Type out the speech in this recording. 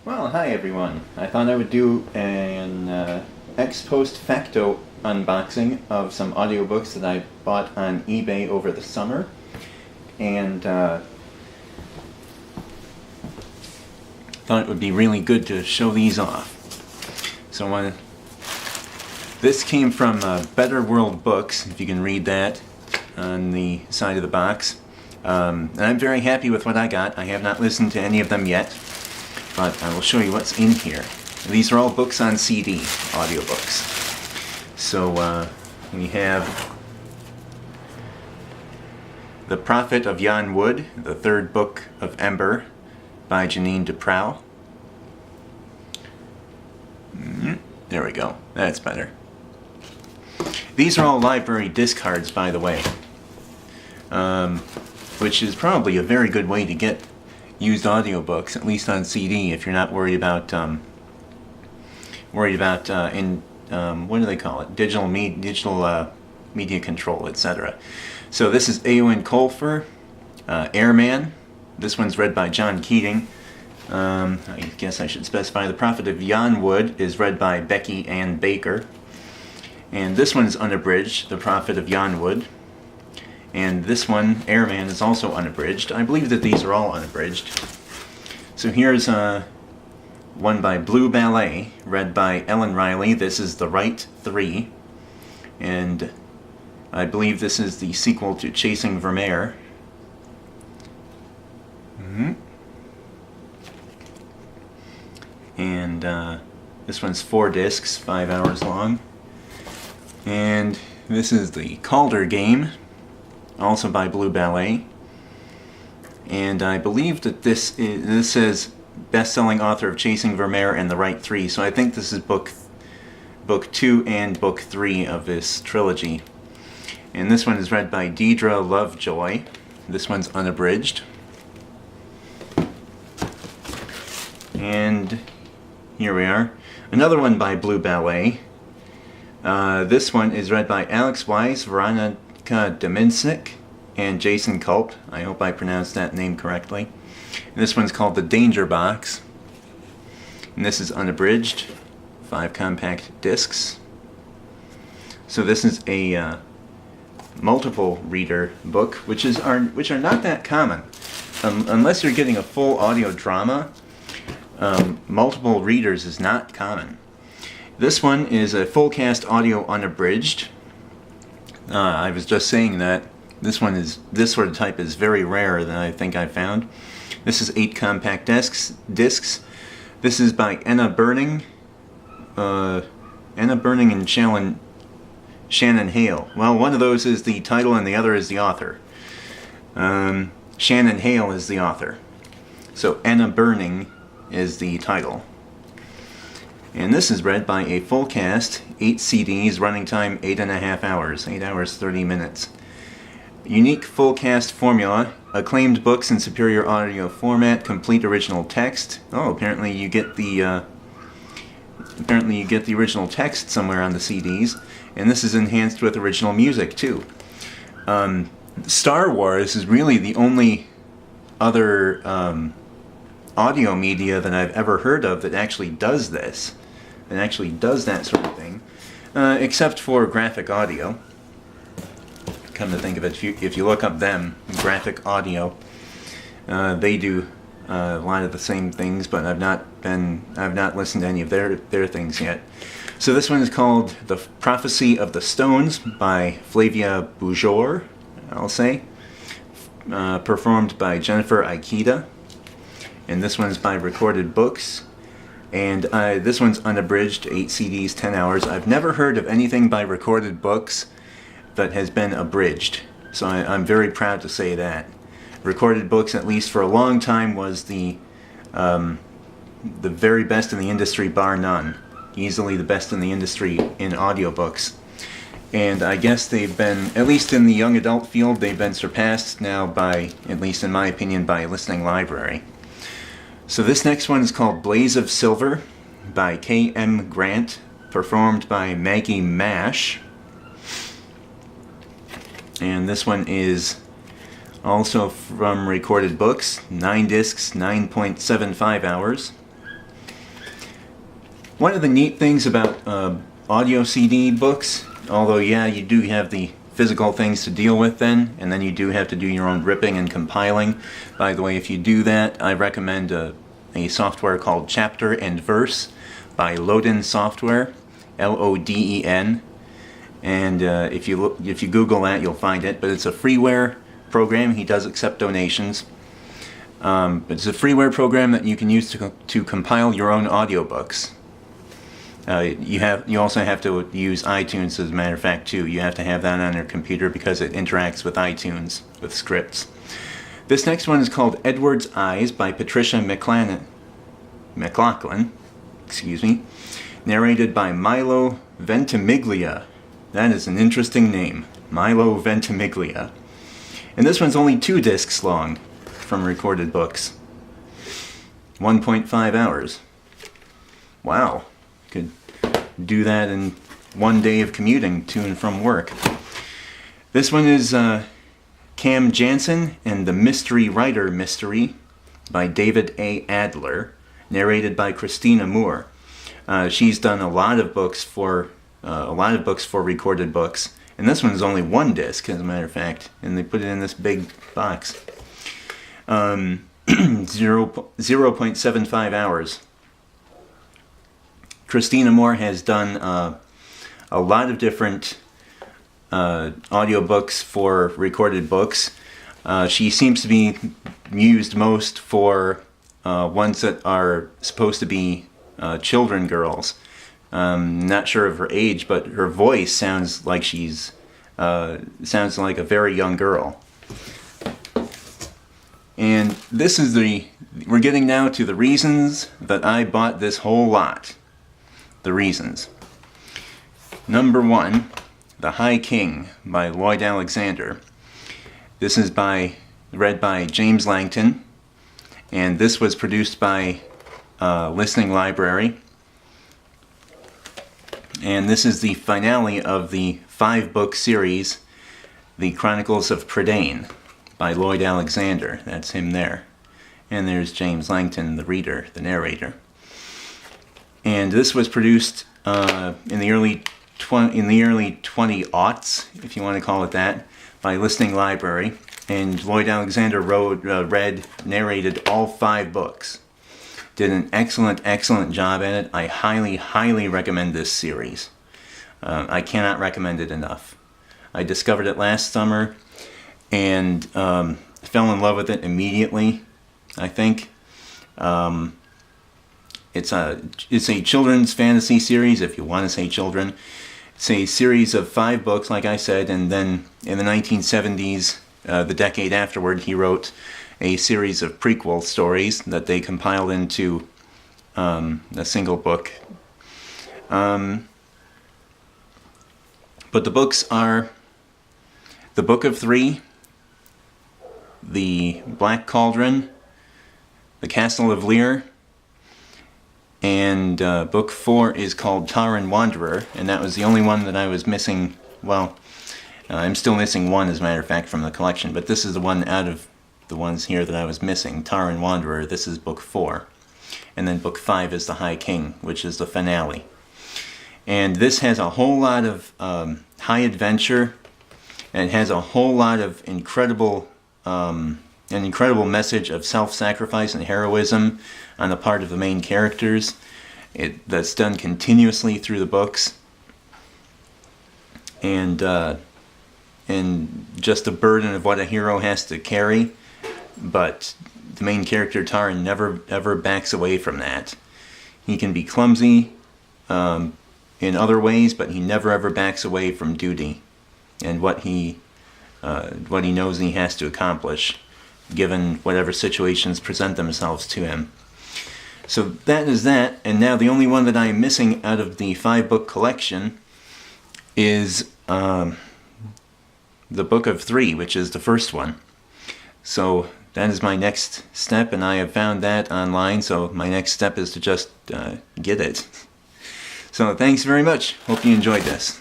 Well, hi everyone. I thought I would do an ex post facto unboxing of some audiobooks that I bought on eBay over the summer. And thought it would be really good to show these off. So this came from Better World Books, if you can read that on the side of the box. And I'm very happy with what I got. I have not listened to any of them yet, but I will show you what's in here. These are all books on CD, audiobooks. So we have The Prophet of Yon Wood, the third book of Ember by Janine DeProw. There we go. That's better. These are all library discards, by the way, which is probably a very good way to get used audiobooks, at least on CD, if you're not worried about what do they call it? Digital media control, etc. So this is Eowyn Colfer, Airman. This one's read by John Keating. I guess I should specify The Prophet of Yon Wood is read by Becky Ann Baker. And this one is unabridged, The Prophet of Yon Wood. And this one, Airman, is also unabridged. I believe that these are all unabridged. So here's one by Blue Ballet, read by Ellen Riley. This is The Right 3. And I believe this is the sequel to Chasing Vermeer. And this one's 4 discs, 5 hours long. And this is The Calder Game, also by Blue Ballet. And I believe that this says best-selling author of Chasing Vermeer and The Right 3, so I think this is book 2 and book 3 of this trilogy. And this one is read by Deidre Lovejoy. This one's unabridged. And here we are. Another one by Blue Ballet. This one is read by Alex Weiss, Veronica Dominsik, and Jason Culp. I hope I pronounced that name correctly. And this one's called The Danger Box. And this is unabridged. 5 compact discs. So this is a multiple reader book, which are not that common. Unless you're getting a full audio drama, multiple readers is not common. This one is a full cast audio unabridged. I was just saying that this sort of type is very rare than I think I found. This is 8 compact discs. This is by Anna Burning and Shannon Hale. Well, one of those is the title and the other is the author. Shannon Hale is the author. So Anna Burning is the title. And this is read by a full cast, 8 CDs, running time 8.5 hours, 8 hours 30 minutes. Unique full cast formula, acclaimed books in superior audio format, complete original text. Oh, apparently you get the original text somewhere on the CDs, and this is enhanced with original music too. Star Wars is really the only other audio media that I've ever heard of that actually does this, that actually does that sort of thing, except for graphic audio. Come to think of it, if you look up them, graphic audio, they do a lot of the same things, but I've not listened to any of their things yet. So this one is called The Prophecy of the Stones by Flavia Boujor, I'll say, performed by Jennifer Ikeda. And this one's by Recorded Books. And this one's unabridged, 8 CDs, 10 hours. I've never heard of anything by Recorded Books that has been abridged. So I'm very proud to say that. Recorded Books, at least for a long time, was the very best in the industry, bar none. Easily the best in the industry in audiobooks. And I guess they've been, at least in the young adult field, they've been surpassed now by, at least in my opinion, by Listening Library. So this next one is called Blaze of Silver by K.M. Grant, performed by Maggie Mash. And this one is also from Recorded Books, 9 discs, 9.75 hours. One of the neat things about audio CD books, although yeah, you do have the physical things to deal with then, and then you do have to do your own ripping and compiling. By the way, if you do that, I recommend a software called Chapter and Verse by Loden Software, Loden. And if you Google that, you'll find it. But it's a freeware program. He does accept donations. It's a freeware program that you can use to compile your own audiobooks. You also have to use iTunes, as a matter of fact, too. You have to have that on your computer because it interacts with iTunes with scripts. This next one is called Edward's Eyes by Patricia McLaughlin, narrated by Milo Ventimiglia. That is an interesting name, Milo Ventimiglia. And this one's only 2 discs long from Recorded Books. 1.5 hours. Wow. Could do that in 1 day of commuting to and from work. This one is Cam Jansen and the Mystery Writer Mystery by David A. Adler, narrated by Christina Moore. She's done a lot of books for Recorded Books, and this one is only 1 disc, as a matter of fact, and they put it in this big box. 0.75 hours. Christina Moore has done a lot of different audiobooks for Recorded Books. She seems to be used most for ones that are supposed to be children girls. Not sure of her age, but her voice sounds like sounds like a very young girl. And this is we're getting now to the reasons that I bought this whole lot. The reasons. Number 1, The High King by Lloyd Alexander. This is read by James Langton, and this was produced by Listening Library. And this is the finale of the 5-book series, The Chronicles of Prydain by Lloyd Alexander. That's him there. And there's James Langton, the reader, the narrator. And this was produced in the early 20-aughts, if you want to call it that, by Listening Library. And Lloyd Alexander narrated all 5 books. Did an excellent job at it. I highly recommend this series. I cannot recommend it enough. I discovered it last summer and fell in love with it immediately, I think. It's a children's fantasy series, if you want to say children. It's a series of 5 books, like I said, and then in the 1970s, the decade afterward, he wrote a series of prequel stories that they compiled into a single book. But the books are The Book of Three, The Black Cauldron, The Castle of Lear, and book 4 is called Taran Wanderer, and that was the only one that I was missing. Well, I'm still missing 1, as a matter of fact, from the collection, but this is the one out of the ones here that I was missing. Taran Wanderer, this is book 4. And then book 5 is The High King, which is the finale. And this has a whole lot of high adventure, and it has a whole lot of an incredible message of self-sacrifice and heroism on the part of the main characters. That's done continuously through the books, and just the burden of what a hero has to carry. But the main character Taran never ever backs away from that. He can be clumsy in other ways, but he never ever backs away from duty and what he knows he has to accomplish, given whatever situations present themselves to him. So that is that, and now the only one that I am missing out of the 5-book collection is The Book of Three, which is the first one. So that is my next step, and I have found that online, so my next step is to just get it. So thanks very much. Hope you enjoyed this.